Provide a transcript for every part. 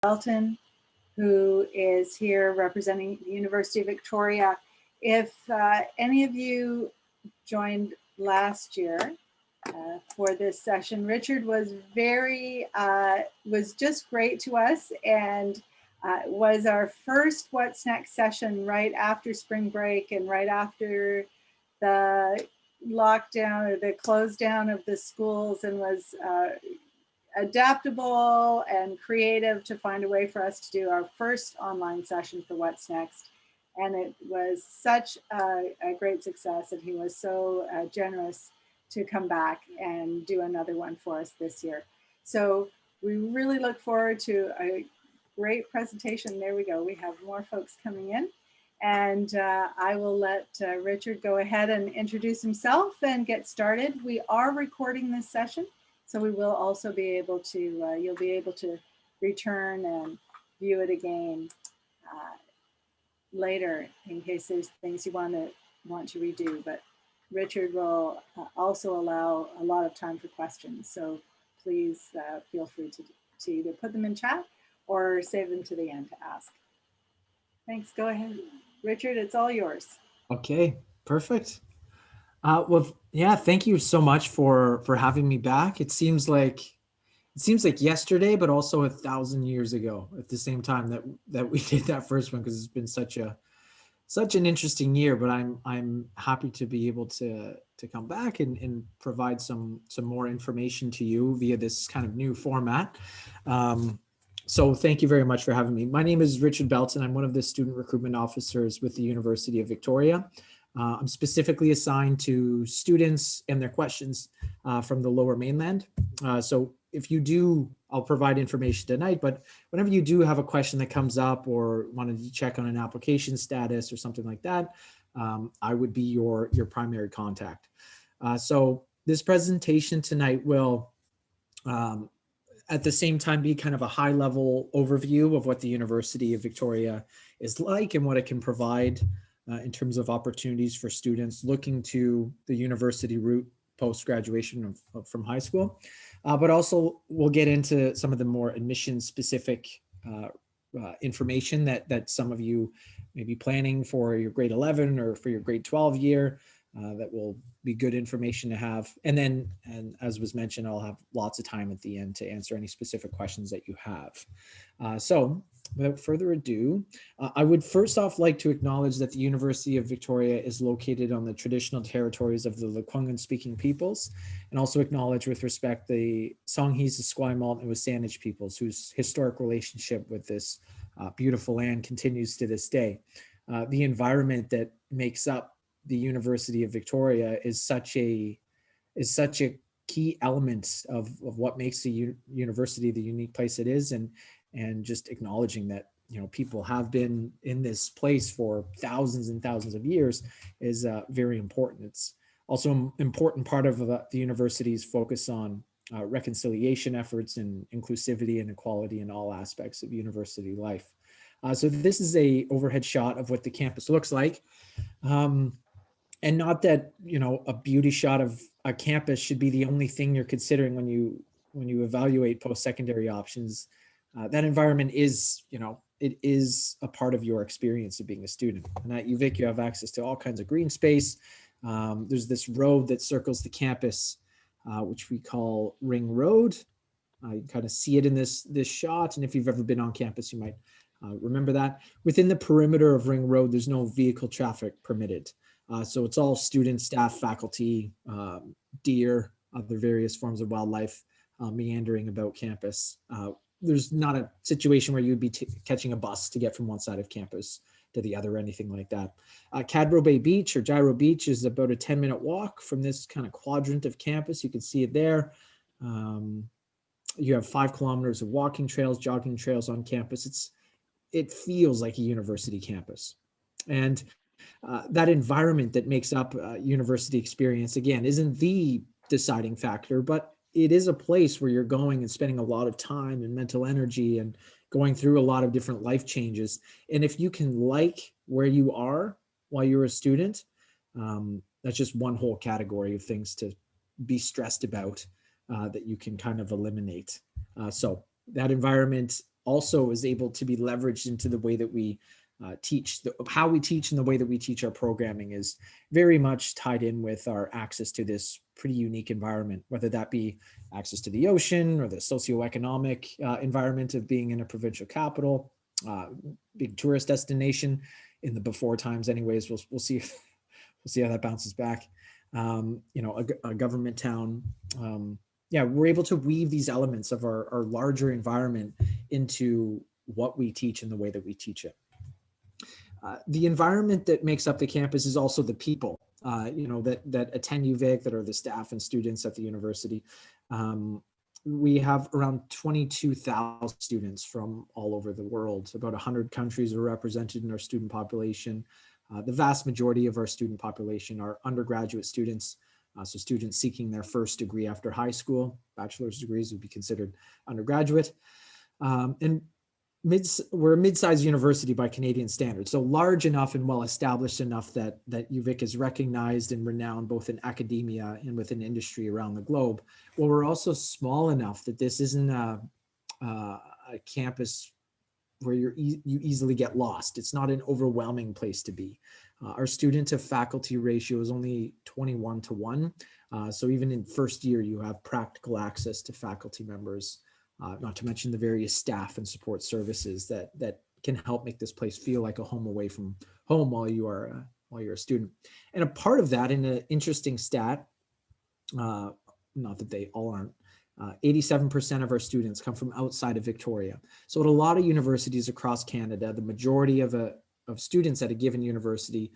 Belton, who is here representing the University of Victoria. If any of you joined last year for this session, Richard was just great to us, and was our first What's Next session right after spring break and right after the lockdown or the close down of the schools, and was adaptable and creative to find a way for us to do our first online session for What's Next. And it was such a great success, and he was so generous to come back and do another one for us this year. So we really look forward to a great presentation. There we go. We have more folks coming in. And I will let Richard go ahead and introduce himself and get started. We are recording this session, so we will also be able to, you'll be able to return and view it again later in case there's things you want to redo. But Richard will also allow a lot of time for questions. So please feel free to either put them in chat or save them to the end to ask. Thanks, go ahead. Richard, it's all yours. Okay, perfect. Well, yeah, thank you so much for having me back. It seems like yesterday, but also 1,000 years ago at the same time that we did that first one, because it's been such an interesting year. But I'm happy to be able to come back and provide some more information to you via this kind of new format. So thank you very much for having me. My name is Richard Belton. I'm one of the student recruitment officers with the University of Victoria. I'm specifically assigned to students and their questions from the Lower Mainland. So if you do, I'll provide information tonight, but whenever you do have a question that comes up or wanted to check on an application status or something like that, I would be your primary contact. So this presentation tonight will, at the same time, be kind of a high level overview of what the University of Victoria is like and what it can provide in terms of opportunities for students looking to the university route post-graduation from high school. But also we'll get into some of the more admission specific information that some of you may be planning for your grade 11 or for your grade 12 year. That will be good information to have. And then, and as was mentioned, I'll have lots of time at the end to answer any specific questions that you have. So without further ado, I would first off like to acknowledge that the University of Victoria is located on the traditional territories of the Lekwungen speaking peoples, and also acknowledge with respect the Songhees, the Esquimalt, and Wasanich peoples, whose historic relationship with this beautiful land continues to this day. The environment that makes up the University of Victoria is such a key element of what makes the university the unique place it is, and just acknowledging that, you know, people have been in this place for thousands and thousands of years is very important. It's also an important part of the university's focus on reconciliation efforts and inclusivity and equality in all aspects of university life. So this is a overhead shot of what the campus looks like. And not that, you know, a beauty shot of a campus should be the only thing you're considering when you evaluate post-secondary options. That environment is, you know, it is a part of your experience of being a student. And at UVic, you have access to all kinds of green space. There's this road that circles the campus, which we call Ring Road. You kind of see it in this shot. And if you've ever been on campus, you might remember that. Within the perimeter of Ring Road, there's no vehicle traffic permitted. So it's all students, staff, faculty, deer, other various forms of wildlife meandering about campus. There's not a situation where you'd be catching a bus to get from one side of campus to the other or anything like that. Cadbro Bay Beach or Gyro Beach is about a 10-minute walk from this kind of quadrant of campus. You can see it there. You have 5 kilometers of walking trails, jogging trails on campus. It feels like a university campus. And that environment that makes up university experience, again, isn't the deciding factor, but it is a place where you're going and spending a lot of time and mental energy and going through a lot of different life changes. And if you can like where you are while you're a student, that's just one whole category of things to be stressed about that you can kind of eliminate. So that environment also is able to be leveraged into the way that we teach. How we teach and the way that we teach our programming is very much tied in with our access to this pretty unique environment, whether that be access to the ocean or the socioeconomic environment of being in a provincial capital, big tourist destination in the before times anyways. We'll see if we'll see how that bounces back. A government town. Yeah, we're able to weave these elements of our larger environment into what we teach and the way that we teach it. The environment that makes up the campus is also the people, that attend UVic, that are the staff and students at the university. We have around 22,000 students from all over the world. About 100 countries are represented in our student population. The vast majority of our student population are undergraduate students, so students seeking their first degree after high school. Bachelor's degrees would be considered undergraduate. And we're a mid-sized university by Canadian standards, so large enough and well-established enough that UVic is recognized and renowned both in academia and within industry around the globe. Well, we're also small enough that this isn't a campus where you easily get lost. It's not an overwhelming place to be. Our student to faculty ratio is only 21:1. So even in first year, you have practical access to faculty members, not to mention the various staff and support services that can help make this place feel like a home away from home while you're a student. And a part of that, in an interesting stat, not that they all aren't, 87% of our students come from outside of Victoria. So at a lot of universities across Canada, the majority of students at a given university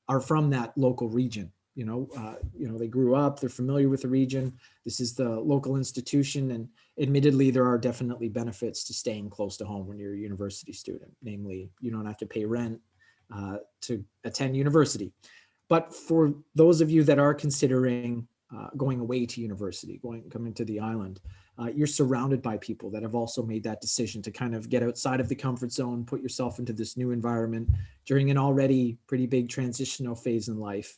are from that local region. They grew up, they're familiar with the region. This is the local institution, and admittedly, there are definitely benefits to staying close to home when you're a university student. Namely, you don't have to pay rent to attend university. But for those of you that are considering going away to university, coming to the island, you're surrounded by people that have also made that decision to kind of get outside of the comfort zone, put yourself into this new environment during an already pretty big transitional phase in life,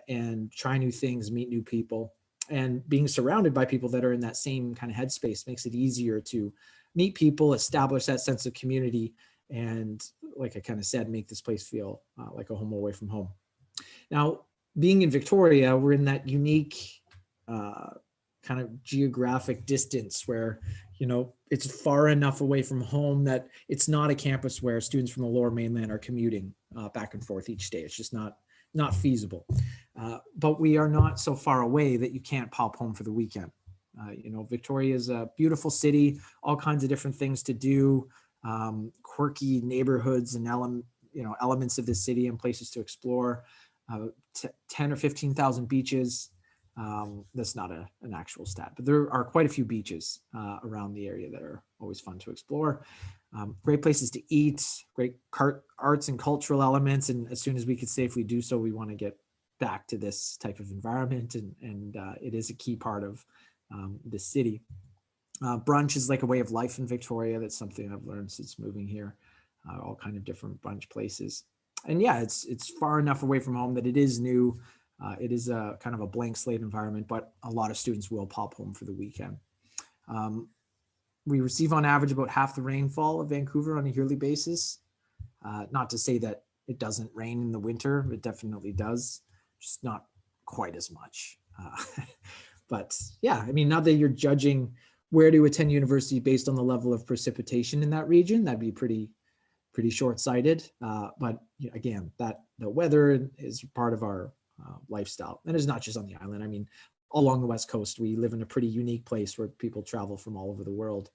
and try new things, meet new people. And being surrounded by people that are in that same kind of headspace makes it easier to meet people, establish that sense of community, and like I kind of said, make this place feel like a home away from home. Now, being in Victoria, we're in that unique kind of geographic distance where, it's far enough away from home that it's not a campus where students from the Lower Mainland are commuting back and forth each day. It's just not feasible. But we are not so far away that you can't pop home for the weekend. Victoria is a beautiful city, all kinds of different things to do, quirky neighborhoods and elements of the city and places to explore. 10 or 15,000 beaches. That's not an actual stat, but there are quite a few beaches around the area that are always fun to explore. Great places to eat, great arts and cultural elements. And as soon as we could safely do so, we want to get back to this type of environment. And it is a key part of the city. Brunch is like a way of life in Victoria. That's something I've learned since moving here, all kind of different brunch places. And yeah, it's far enough away from home that it is new. It is a kind of a blank slate environment, but a lot of students will pop home for the weekend. We receive on average about half the rainfall of Vancouver on a yearly basis. Not to say that it doesn't rain in the winter, it definitely does, just not quite as much. But yeah, I mean, not that you're judging where to attend university based on the level of precipitation in that region, that'd be pretty short-sighted. But again, the weather is part of our lifestyle. And it's not just on the island. I mean, all along the West Coast, we live in a pretty unique place where people travel from all over the world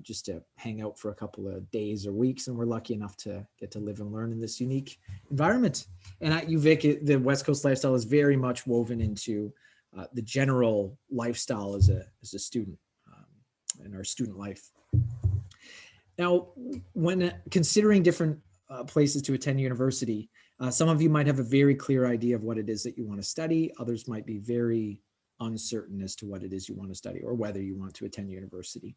just to hang out for a couple of days or weeks. And we're lucky enough to get to live and learn in this unique environment. And at UVic, the West Coast lifestyle is very much woven into the general lifestyle as a student in our student life. Now, when considering different places to attend university, some of you might have a very clear idea of what it is that you want to study. Others might be very uncertain as to what it is you want to study or whether you want to attend university.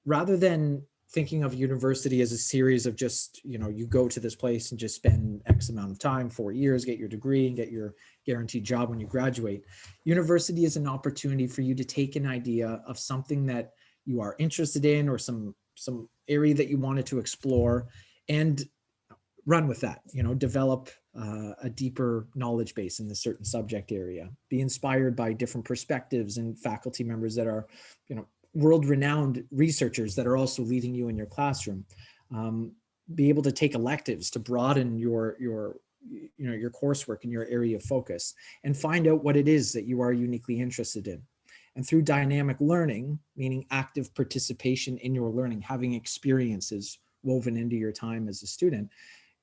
Rather than thinking of university as a series of just, you go to this place and just spend X amount of time, 4 years, get your degree and get your guaranteed job when you graduate. University is an opportunity for you to take an idea of something that you are interested in, or some area that you wanted to explore, and run with that. Develop a deeper knowledge base in the certain subject area. Be inspired by different perspectives and faculty members that are, world-renowned researchers that are also leading you in your classroom. Be able to take electives to broaden your coursework and your area of focus, and find out what it is that you are uniquely interested in. And through dynamic learning, meaning active participation in your learning, having experiences woven into your time as a student,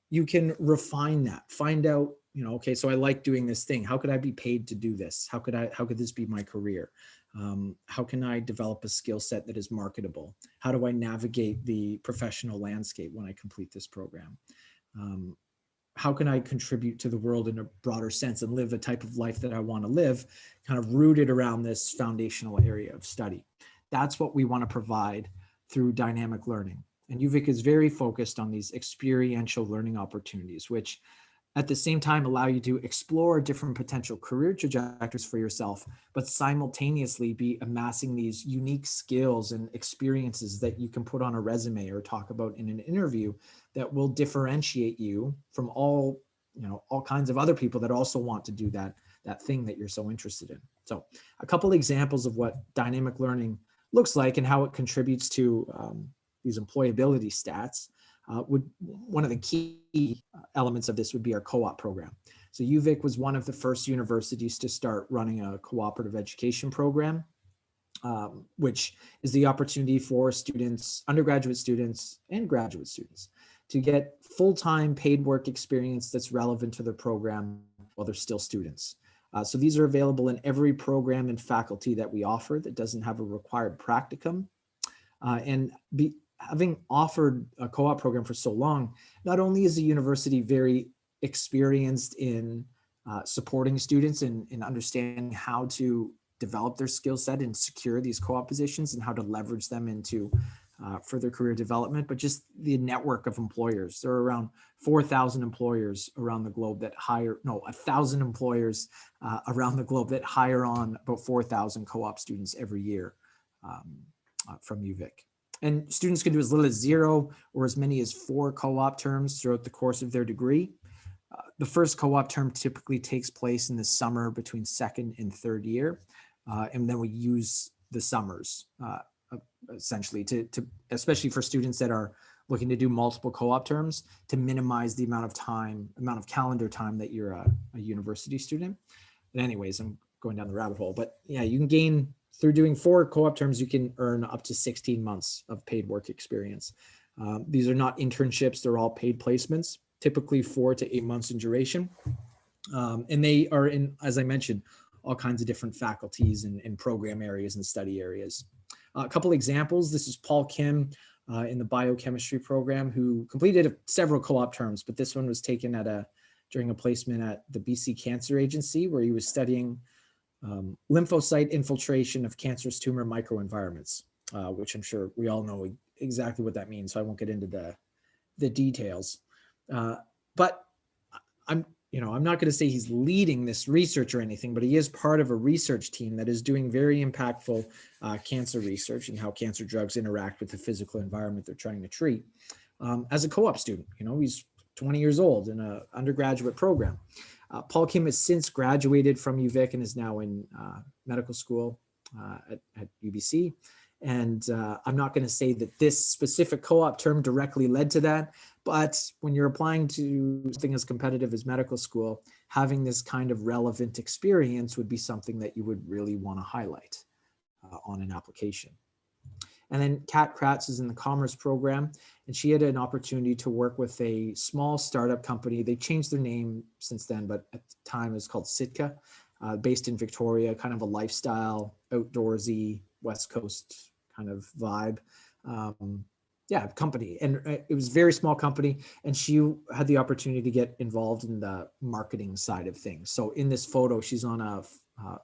you can refine that, find out, okay, so I like doing this thing. How could I be paid to do this? How could this be my career? How can I develop a skill set that is marketable? How do I navigate the professional landscape when I complete this program? How can I contribute to the world in a broader sense and live a type of life that I want to live, kind of rooted around this foundational area of study? That's what we want to provide through dynamic learning. And UVic is very focused on these experiential learning opportunities, which at the same time allow you to explore different potential career trajectories for yourself, but simultaneously be amassing these unique skills and experiences that you can put on a resume or talk about in an interview that will differentiate you from all kinds of other people that also want to do that thing that you're so interested in. So a couple examples of what dynamic learning looks like and how it contributes to these employability stats. One of the key elements of this would be our co-op program. So UVic was one of the first universities to start running a cooperative education program, which is the opportunity for students, undergraduate students and graduate students, to get full-time paid work experience that's relevant to their program while they're still students. So these are available in every program and faculty that we offer that doesn't have a required practicum. Having offered a co-op program for so long, not only is the university very experienced in supporting students and in understanding how to develop their skill set and secure these co-op positions and how to leverage them into further career development, but just the network of employers. There are around 4,000 employers around the globe that hire, 1,000 employers around the globe that hire on about 4,000 co-op students every year from UVic. And students can do as little as 0 or as many as 4 co-op terms throughout the course of their degree. The first co-op term typically takes place in the summer between 2nd and 3rd year. And then we use the summers essentially to especially for students that are looking to do multiple co-op terms, to minimize the amount of calendar time that you're a university student. But anyways, I'm going down the rabbit hole, but yeah, you can gain through doing 4 co-op terms, you can earn up to 16 months of paid work experience. These are not internships, they're all paid placements, typically 4 to 8 months in duration. And they are in, as I mentioned, all kinds of different faculties and program areas and study areas. A couple examples, this is Paul Kim in the biochemistry program, who completed several co-op terms, but this one was taken during a placement at the BC Cancer Agency, where he was studying lymphocyte infiltration of cancerous tumor microenvironments, which I'm sure we all know exactly what that means, so I won't get into the details. But I'm not going to say he's leading this research or anything, but he is part of a research team that is doing very impactful cancer research and how cancer drugs interact with the physical environment they're trying to treat. As a co-op student, he's 20 years old in an undergraduate program. Paul Kim has since graduated from UVic and is now in medical school at UBC. And I'm not going to say that this specific co-op term directly led to that, but when you're applying to something as competitive as medical school, having this kind of relevant experience would be something that you would really want to highlight on an application. And then Kat Kratz is in the commerce program, and she had an opportunity to work with a small startup company. They changed their name since then, but at the time it was called Sitka, based in Victoria, kind of a lifestyle, outdoorsy, West Coast kind of vibe. Company. And it was a very small company, and she had the opportunity to get involved in the marketing side of things. So in this photo, she's on a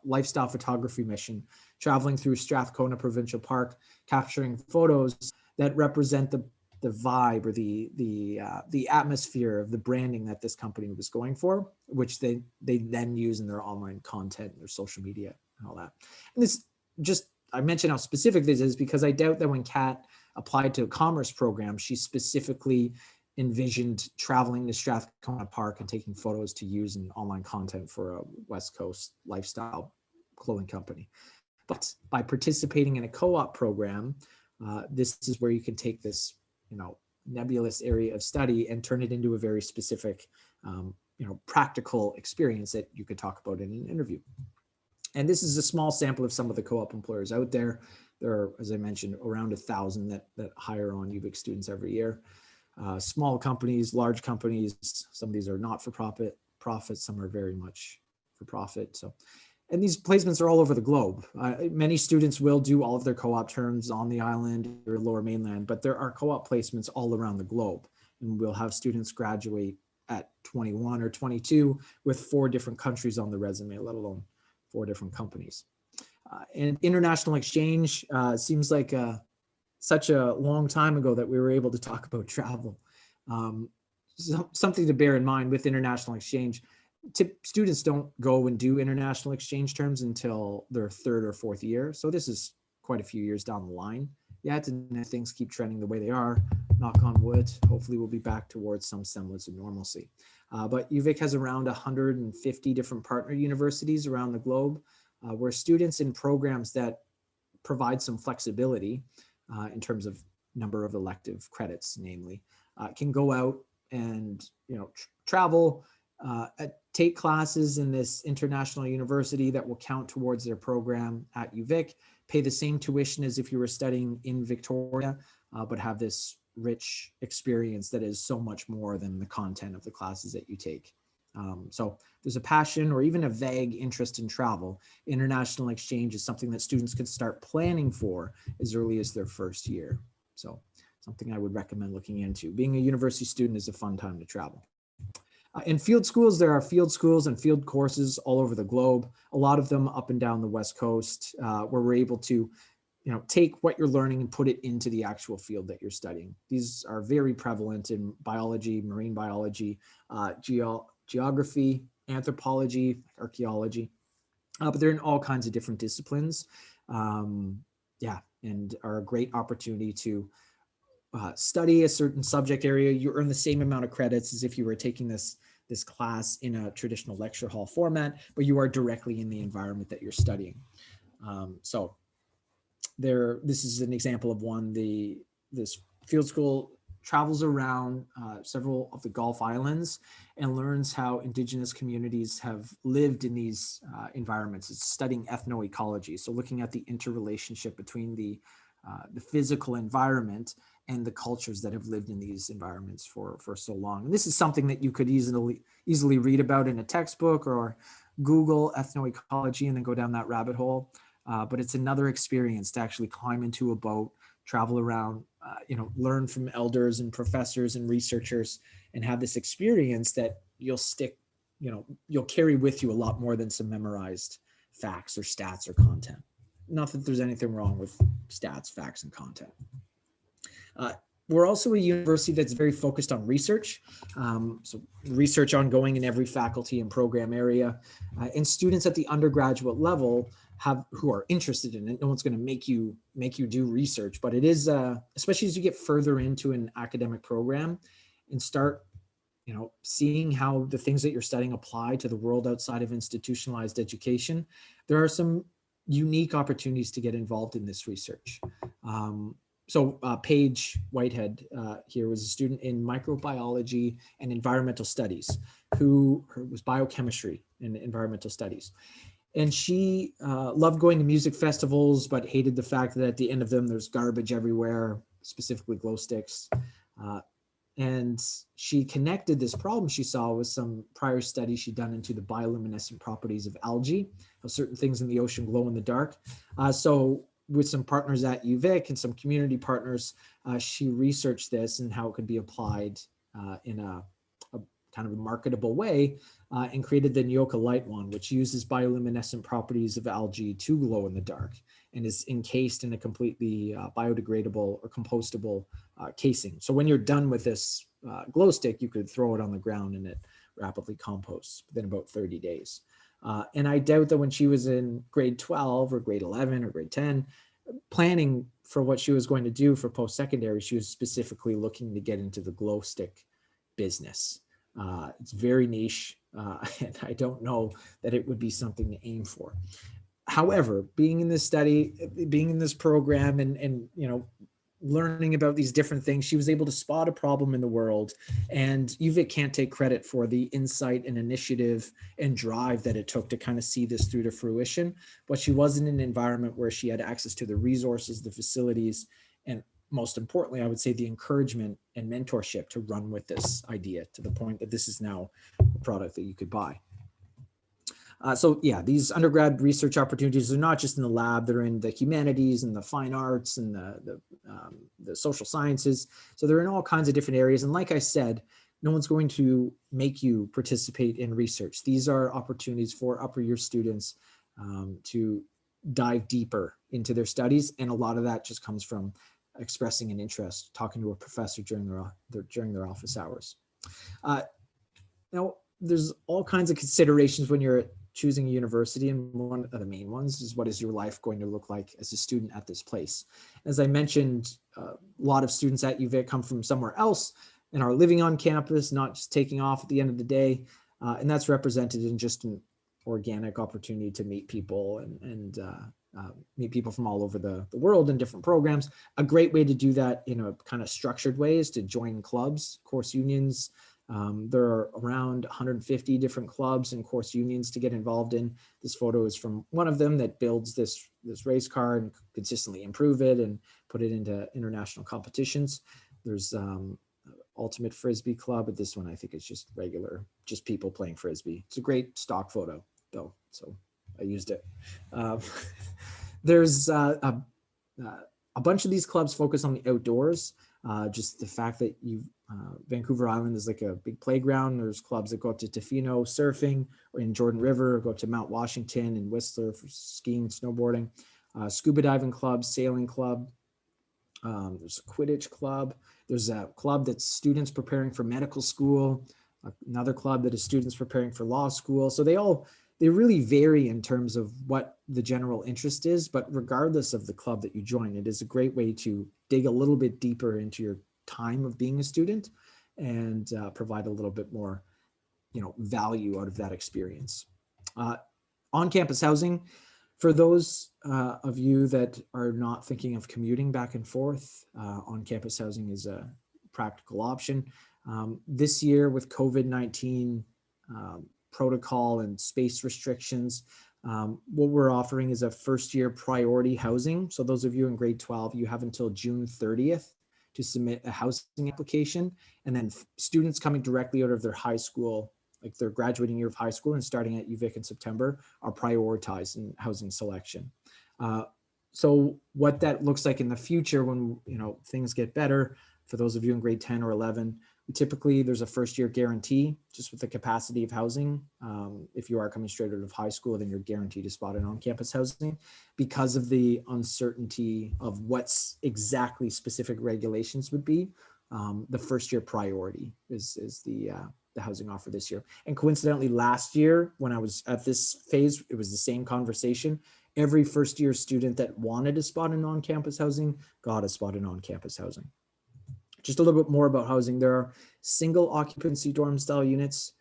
lifestyle photography mission, traveling through Strathcona Provincial Park, capturing photos that represent the vibe or the atmosphere of the branding that this company was going for, which they then use in their online content, their social media and all that. And this just I mention how specific this is because I doubt that when Kat applied to a commerce program, she specifically envisioned traveling to Strathcona Park and taking photos to use in online content for a West Coast lifestyle clothing company. But by participating in a co-op program, this is where you can take this, nebulous area of study and turn it into a very specific, practical experience that you could talk about in an interview. And this is a small sample of some of the co-op employers out there. There are, as I mentioned, around 1,000 that hire on UVic students every year. Small companies, large companies, some of these are not for profit, some are very much for profit. So, and these placements are all over the globe. Many students will do all of their co-op terms on the island or lower mainland, but there are co-op placements all around the globe. And we'll have students graduate at 21 or 22 with 4 different countries on the resume, let alone 4 different companies. And international exchange seems like such a long time ago that we were able to talk about travel. Something to bear in mind with international exchange. Students don't go and do international exchange terms until their 3rd or 4th year. So this is quite a few years down the line yet, and if things keep trending the way they are, knock on wood, hopefully we'll be back towards some semblance of normalcy. But UVic has around 150 different partner universities around the globe where students in programs that provide some flexibility in terms of number of elective credits, namely, can go out and travel, take classes in this international university that will count towards their program at UVic, pay the same tuition as if you were studying in Victoria, but have this rich experience that is so much more than the content of the classes that you take. So there's a passion or even a vague interest in travel. International exchange is something that students can start planning for as early as their first year. So something I would recommend looking into. Being a university student is a fun time to travel. In field schools, there are field schools and field courses all over the globe, a lot of them up and down the West Coast, where we're able to take what you're learning and put it into the actual field that you're studying. These are very prevalent in biology, marine biology, geography, anthropology, archaeology, but they're in all kinds of different disciplines. And are a great opportunity to study a certain subject area. You earn the same amount of credits as if you were taking this class in a traditional lecture hall format, but you are directly in the environment that you're studying. So this is an example of one. This field school travels around several of the Gulf Islands and learns how indigenous communities have lived in these environments. It's studying ethnoecology, so looking at the interrelationship between the physical environment and the cultures that have lived in these environments for so long. And this is something that you could easily read about in a textbook or Google ethnoecology and then go down that rabbit hole. But it's another experience to actually climb into a boat, travel around, learn from elders and professors and researchers, and have this experience that you'll carry with you a lot more than some memorized facts or stats or content. Not that there's anything wrong with stats, facts, and content. We're also a university that's very focused on research. So research ongoing in every faculty and program area. And students at the undergraduate level who are interested in it. No one's going to make you do research, but it is, especially as you get further into an academic program and start seeing how the things that you're studying apply to the world outside of institutionalized education, there are some unique opportunities to get involved in this research. So Paige Whitehead here was a student in microbiology and environmental studies who was biochemistry and environmental studies. And she loved going to music festivals, but hated the fact that at the end of them, there's garbage everywhere, specifically glow sticks. And she connected this problem she saw with some prior studies she'd done into the bioluminescent properties of algae, how certain things in the ocean glow in the dark. So with some partners at UVic and some community partners, she researched this and how it could be applied in a kind of a marketable way and created the Neoka Light Wand, which uses bioluminescent properties of algae to glow in the dark and is encased in a completely biodegradable or compostable casing. So when you're done with this glow stick, you could throw it on the ground and it rapidly composts within about 30 days. And I doubt that when she was in grade 12 or grade 11 or grade 10, planning for what she was going to do for post-secondary, she was specifically looking to get into the glow stick business. It's very niche, and I don't know that it would be something to aim for. However, being in this study, being in this program, and learning about these different things, she was able to spot a problem in the world, and UVic can't take credit for the insight and initiative and drive that it took to kind of see this through to fruition. But she was in an environment where she had access to the resources, the facilities, and most importantly, I would say the encouragement and mentorship to run with this idea to the point that this is now a product that you could buy. So yeah, these undergrad research opportunities are not just in the lab, they're in the humanities and the fine arts and the social sciences. So they're in all kinds of different areas. And like I said, no one's going to make you participate in research. These are opportunities for upper year students to dive deeper into their studies. And a lot of that just comes from expressing an interest, talking to a professor during their office hours. Now, there's all kinds of considerations when you're choosing a university, and one of the main ones is, what is your life going to look like as a student at this place? As I mentioned, a lot of students at UVic come from somewhere else and are living on campus, not just taking off at the end of the day, and that's represented in just an organic opportunity to meet people and meet people from all over the world in different programs. A great way to do that in a kind of structured way is to join clubs, course unions. There are around 150 different clubs and course unions to get involved in. This photo is from one of them that builds this race car and consistently improve it and put it into international competitions. There's Ultimate Frisbee Club, but this one I think is just regular, just people playing Frisbee. It's a great stock photo though, so I used it. There's a bunch of these clubs focus on the outdoors. Just the fact that Vancouver Island is like a big playground. There's clubs that go up to Tofino surfing, or in Jordan River, go up to Mount Washington and Whistler for skiing, snowboarding. Scuba diving club, sailing club. There's a Quidditch club. There's a club that's students preparing for medical school. Another club that is students preparing for law school. So they really vary in terms of what the general interest is, but regardless of the club that you join, it is a great way to dig a little bit deeper into your time of being a student and provide a little bit more, value out of that experience. On-campus housing, for those of you that are not thinking of commuting back and forth, on-campus housing is a practical option. This year with COVID-19 protocol and space restrictions, what we're offering is a first year priority housing. So those of you in grade 12, you have until June 30th to submit a housing application. And then students coming directly out of their high school, like their graduating year of high school and starting at UVic in September, are prioritized in housing selection. So what that looks like in the future when things get better, for those of you in grade 10 or 11, typically there's a first year guarantee just with the capacity of housing. If you are coming straight out of high school, then you're guaranteed a spot in on-campus housing. Because of the uncertainty of what's exactly specific regulations would be, the first year priority is the housing offer this year. And coincidentally, last year when I was at this phase, it was the same conversation. Every first year student that wanted a spot in on-campus housing got a spot in on-campus housing. Just a little bit more about housing. There are single occupancy dorm style units,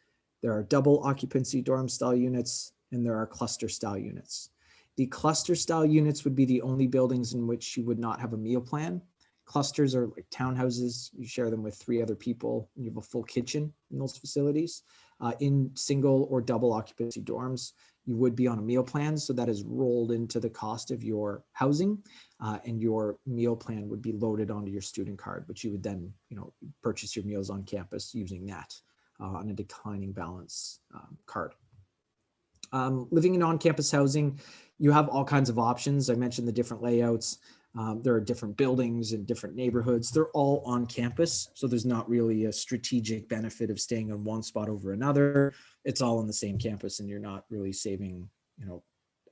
there are double occupancy dorm style units, and there are cluster style units. The cluster style units would be the only buildings in which you would not have a meal plan. Clusters are like townhouses. You share them with 3 other people and you have a full kitchen in those facilities. In single or double occupancy dorms, you would be on a meal plan. So that is rolled into the cost of your housing, and your meal plan would be loaded onto your student card, which you would then, purchase your meals on campus using that on a declining balance card. Living in on-campus housing, you have all kinds of options. I mentioned the different layouts. There are different buildings in different neighborhoods. They're all on campus, so there's not really a strategic benefit of staying on one spot over another. It's all on the same campus, and you're not really saving,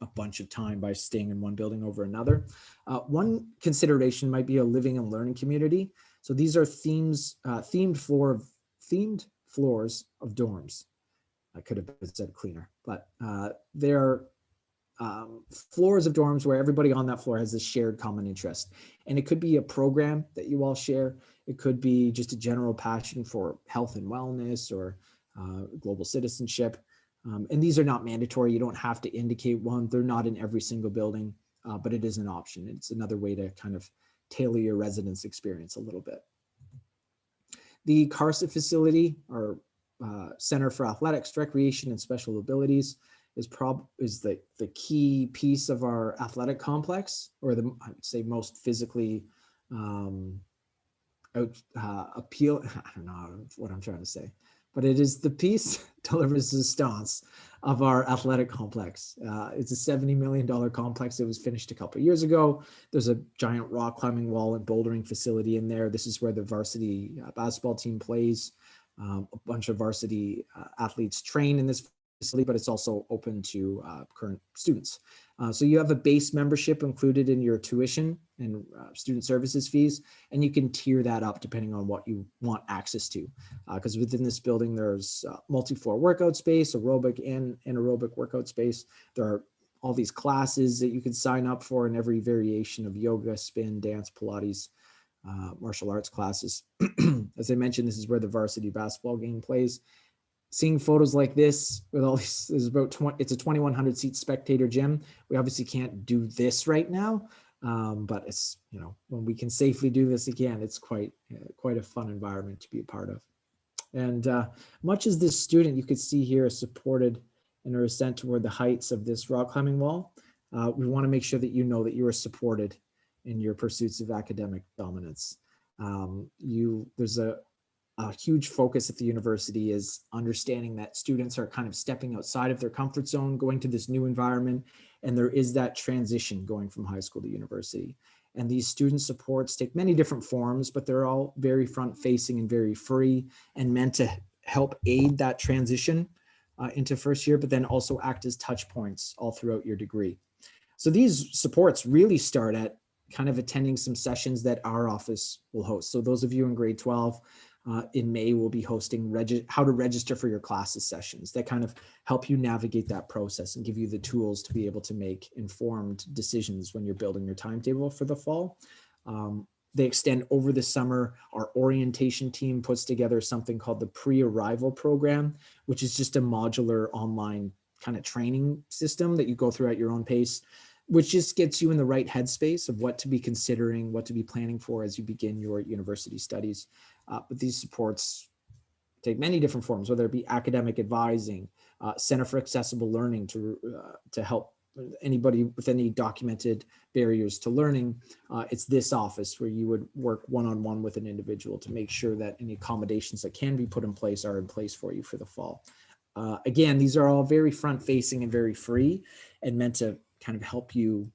a bunch of time by staying in one building over another. One consideration might be a living and learning community. So these are themed floors of dorms. I could have said cleaner, but they're floors of dorms where everybody on that floor has this shared common interest. And it could be a program that you all share. It could be just a general passion for health and wellness or global citizenship. And these are not mandatory. You don't have to indicate one. They're not in every single building, but it is an option. It's another way to kind of tailor your residence experience a little bit. The CARSA facility, or Center for Athletics, Recreation, and Special Abilities, is the key piece of our athletic complex, or I would say most physically appeal. I don't know what I'm trying to say, but it is the piece de resistance of our athletic complex. It's a $70 million complex. It was finished a couple of years ago. There's a giant rock climbing wall and bouldering facility in there. This is where the varsity basketball team plays. A bunch of varsity athletes train in this facility, but it's also open to current students. So you have a base membership included in your tuition and student services fees, and you can tier that up depending on what you want access to. Because within this building, there's multi-floor workout space, aerobic and anaerobic workout space. There are all these classes that you can sign up for in every variation of yoga, spin, dance, Pilates, martial arts classes. As I mentioned, this is where the varsity basketball game plays. Seeing photos like this with all these, it's a 2,100 seat spectator gym. We obviously can't do this right now, but it's, when we can safely do this again, it's quite a fun environment to be a part of. And much as this student, you could see here, is supported in her ascent toward the heights of this rock climbing wall, we want to make sure that you know that you are supported in your pursuits of academic dominance. There's a huge focus at the university is understanding that students are kind of stepping outside of their comfort zone, going to this new environment, and there is that transition going from high school to university. And these student supports take many different forms, but they're all very front-facing and very free and meant to help aid that transition into first year, but then also act as touch points all throughout your degree. So these supports really start at kind of attending some sessions that our office will host. So those of you in grade 12, in May, we'll be hosting how to register for your classes sessions that kind of help you navigate that process and give you the tools to be able to make informed decisions when you're building your timetable for the fall. They extend over the summer. Our orientation team puts together something called the pre-arrival program, which is just a modular online kind of training system that you go through at your own pace, which just gets you in the right headspace of what to be considering, what to be planning for as you begin your university studies. But these supports take many different forms, whether it be academic advising, Center for Accessible Learning to help anybody with any documented barriers to learning. It's this office where you would work one-on-one with an individual to make sure that any accommodations that can be put in place are in place for you for the fall. Again, these are all very front-facing and very free and meant to kind of help you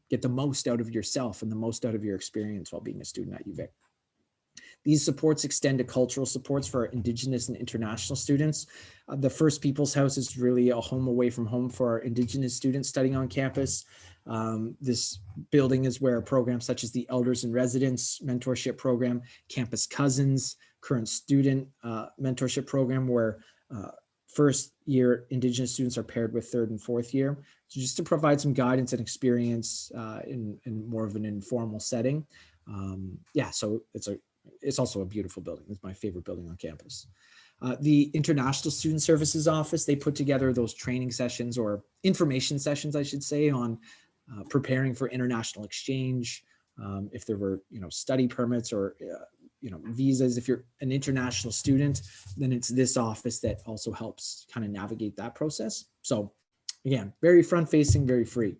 get the most out of yourself and the most out of your experience while being a student at UVic. These supports extend to cultural supports for our Indigenous and international students. The First People's House is really a home away from home for our Indigenous students studying on campus. This building is where programs such as the Elders in Residence mentorship program, Campus Cousins, current student mentorship program, where first year Indigenous students are paired with third and fourth year. So just to provide some guidance and experience in more of an informal setting. So it's also a beautiful building. It's my favorite building on campus. The International Student Services Office, they put together those training sessions, or information sessions, I should say, on preparing for international exchange. If there were, study permits or, visas. If you're an international student, then it's this office that also helps kind of navigate that process. So again, very front facing, very free.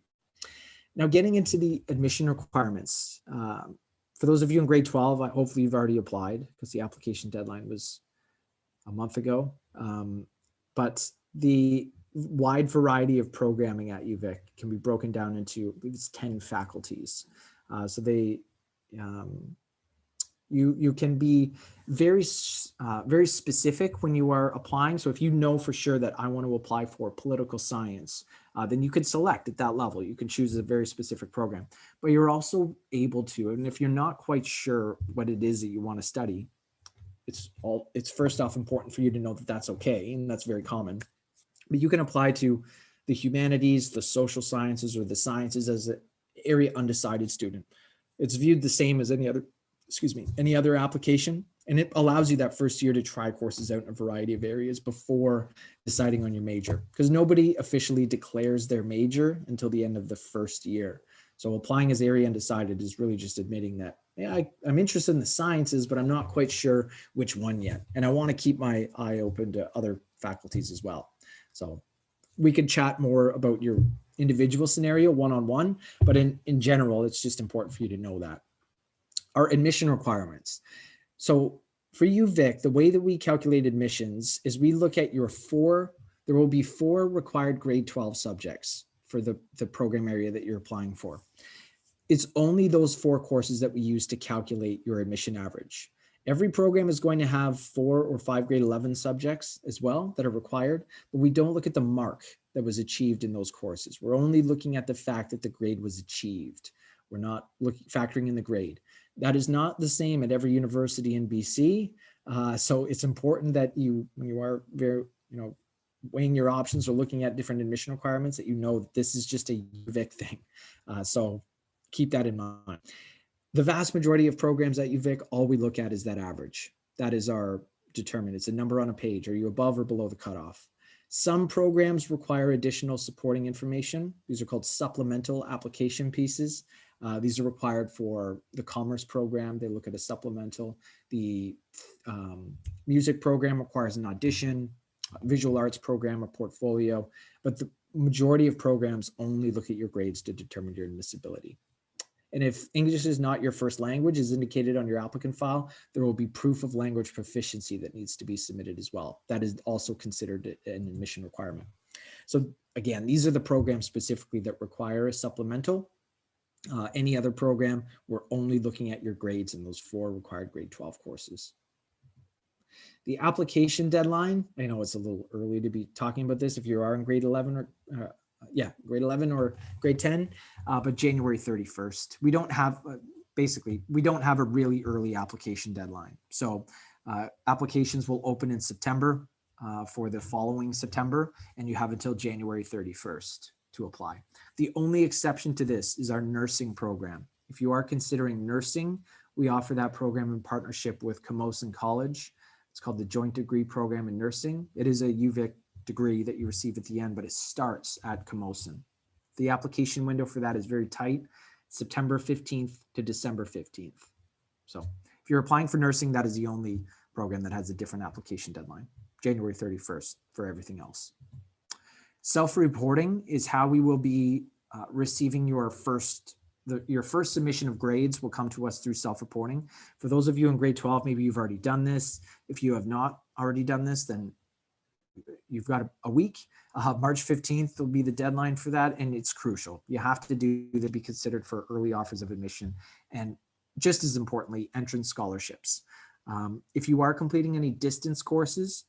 Now getting into the admission requirements. For those of you in grade 12, hopefully you've already applied because the application deadline was a month ago. But the wide variety of programming at UVic can be broken down into, I believe it's 10 faculties. So they, you can be very specific when you are applying. So if you know for sure that I want to apply for political science, then you can select at that level. You can choose a very specific program, but you're also able to, and if you're not quite sure what it is that you want to study, it's first off important for you to know that that's okay, and that's very common. But you can apply to the humanities, the social sciences, or the sciences as an area undecided student. It's viewed the same as any other, any other application. And it allows you that first year to try courses out in a variety of areas before deciding on your major, because nobody officially declares their major until the end of the first year. So applying as area undecided is really just admitting that, yeah, I'm interested in the sciences, but I'm not quite sure which one yet. And I want to keep my eye open to other faculties as well. So we could chat more about your individual scenario one-on-one, but in general, it's just important for you to know that. Our admission requirements. So for you, Vic, the way that we calculate admissions is we look at there will be 4 required grade 12 subjects for the program area that you're applying for. It's only those 4 courses that we use to calculate your admission average. Every program is going to have 4 or 5 grade 11 subjects as well that are required, but we don't look at the mark that was achieved in those courses. We're only looking at the fact that the grade was achieved. We're not factoring in the grade. That is not the same at every university in BC. So it's important that when you are weighing your options or looking at different admission requirements, that you know that this is just a UVic thing. So keep that in mind. The vast majority of programs at UVic, all we look at is that average. That is our determinant. It's a number on a page. Are you above or below the cutoff? Some programs require additional supporting information. These are called supplemental application pieces. These are required for the commerce program. They look at a supplemental. The music program requires an audition, visual arts program, a portfolio, but the majority of programs only look at your grades to determine your admissibility. And if English is not your first language, as indicated on your applicant file, there will be proof of language proficiency that needs to be submitted as well. That is also considered an admission requirement. So again, these are the programs specifically that require a supplemental. Any other program, we're only looking at your grades in those 4 required grade 12 courses. The application deadline, I know it's a little early to be talking about this if you are in grade 11 or grade 11 or grade 10, but January 31st. We don't have, we don't have a really early application deadline. So applications will open in September for the following September, and you have until January 31st to apply. The only exception to this is our nursing program. If you are considering nursing, we offer that program in partnership with Camosun College. It's called the Joint Degree Program in Nursing. It is a UVic degree that you receive at the end, but it starts at Camosun. The application window for that is very tight, September 15th to December 15th. So if you're applying for nursing, that is the only program that has a different application deadline, January 31st for everything else. Self-reporting is how we will be receiving your first submission of grades will come to us through self-reporting. For those of you in grade 12, maybe you've already done this. If you have not already done this, then you've got a week. March 15th will be the deadline for that, and it's crucial. You have to do that, be considered for early offers of admission, and just as importantly, entrance scholarships. If you are completing any distance courses,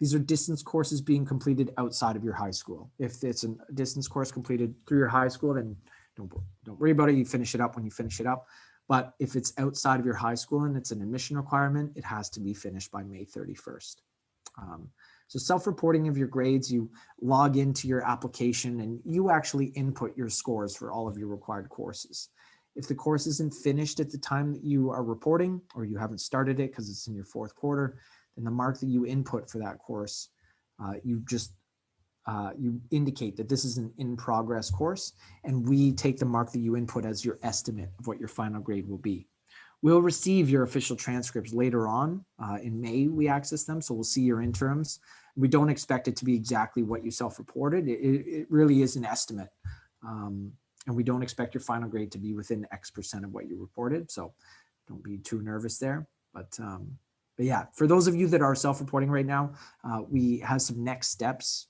these are distance courses being completed outside of your high school. If it's a distance course completed through your high school, then don't worry about it. You finish it up when you finish it up. But if it's outside of your high school and it's an admission requirement, it has to be finished by May 31st. So self-reporting of your grades, you log into your application and you actually input your scores for all of your required courses. If the course isn't finished at the time that you are reporting, or you haven't started it because it's in your 4th quarter, then the mark that you input for that course, you indicate that this is an in-progress course, and we take the mark that you input as your estimate of what your final grade will be. We'll receive your official transcripts later on. In May, we access them, so we'll see your interims. We don't expect it to be exactly what you self-reported. It really is an estimate. And we don't expect your final grade to be within X% of what you reported, so don't be too nervous there. But yeah, for those of you that are self-reporting right now, we have some next steps,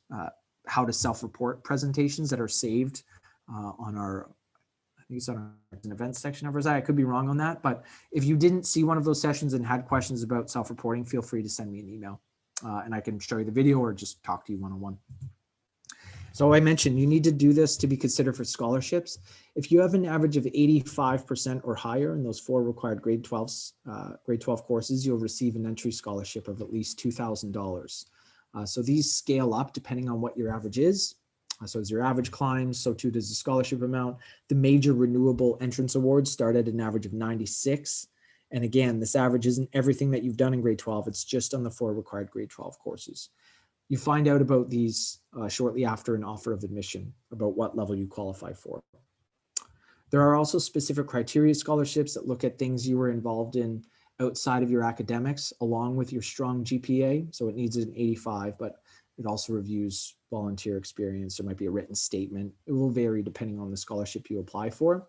how to self-report presentations that are saved on our, I think it's on an events section of our site. I could be wrong on that, but if you didn't see one of those sessions and had questions about self-reporting, feel free to send me an email and I can show you the video or just talk to you one-on-one. So I mentioned you need to do this to be considered for scholarships. If you have an average of 85% or higher in those 4 required grade 12 courses, you'll receive an entry scholarship of at least $2,000. So these scale up depending on what your average is. So as your average climbs, so too does the scholarship amount. The major renewable entrance awards start at an average of 96. And again, this average isn't everything that you've done in grade 12. It's just on the 4 required grade 12 courses. You find out about these shortly after an offer of admission, about what level you qualify for. There are also specific criteria scholarships that look at things you were involved in outside of your academics, along with your strong GPA. So it needs an 85, but it also reviews volunteer experience. There might be a written statement. It will vary depending on the scholarship you apply for.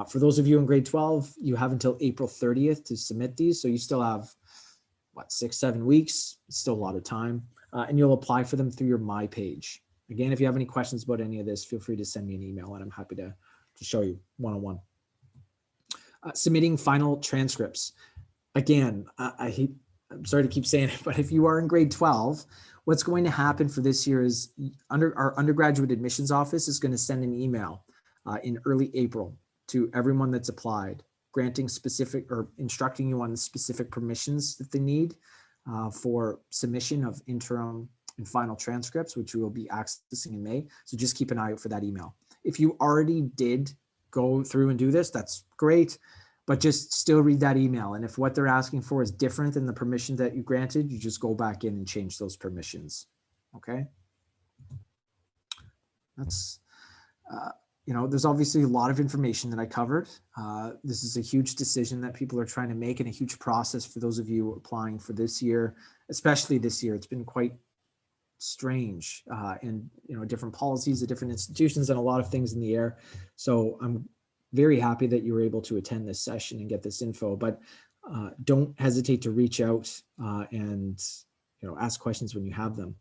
For those of you in grade 12, you have until April 30th to submit these. So you still have, 6-7 weeks. It's still a lot of time. And you'll apply for them through your My Page. Again, if you have any questions about any of this, feel free to send me an email and I'm happy to show you one-on-one. Submitting final transcripts. Again, I'm sorry to keep saying it, but if you are in grade 12, what's going to happen for this year is our undergraduate admissions office is going to send an email in early April to everyone that's applied, granting specific or instructing you on the specific permissions that they need for submission of interim and final transcripts, which we will be accessing in May. So just keep an eye out for that email. If you already did go through and do this, that's great, but just still read that email. And if what they're asking for is different than the permission that you granted, you just go back in and change those permissions. Okay. That's, there's obviously a lot of information that I covered. This is a huge decision that people are trying to make and a huge process for those of you applying for this year, especially this year. It's been quite strange and different policies at different institutions and a lot of things in the air. So I'm very happy that you were able to attend this session and get this info, but don't hesitate to reach out and ask questions when you have them,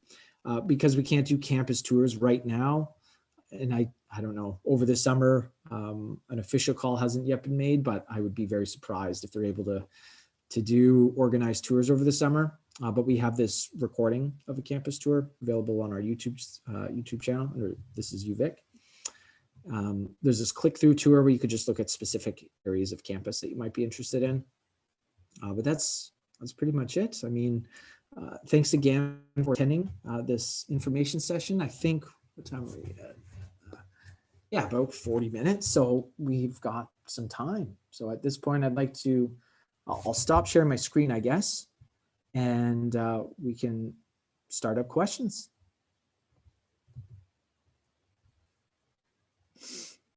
because we can't do campus tours right now. And I don't know, over the summer, an official call hasn't yet been made, but I would be very surprised if they're able to do organized tours over the summer. But we have this recording of a campus tour available on our YouTube channel. This is UVic. There's this click-through tour where you could just look at specific areas of campus that you might be interested in. But that's pretty much it. I mean, thanks again for attending this information session. I think, what time are we at? Yeah, about 40 minutes. So we've got some time. So at this point, I'd like to, I'll stop sharing my screen, I guess, and we can start up questions.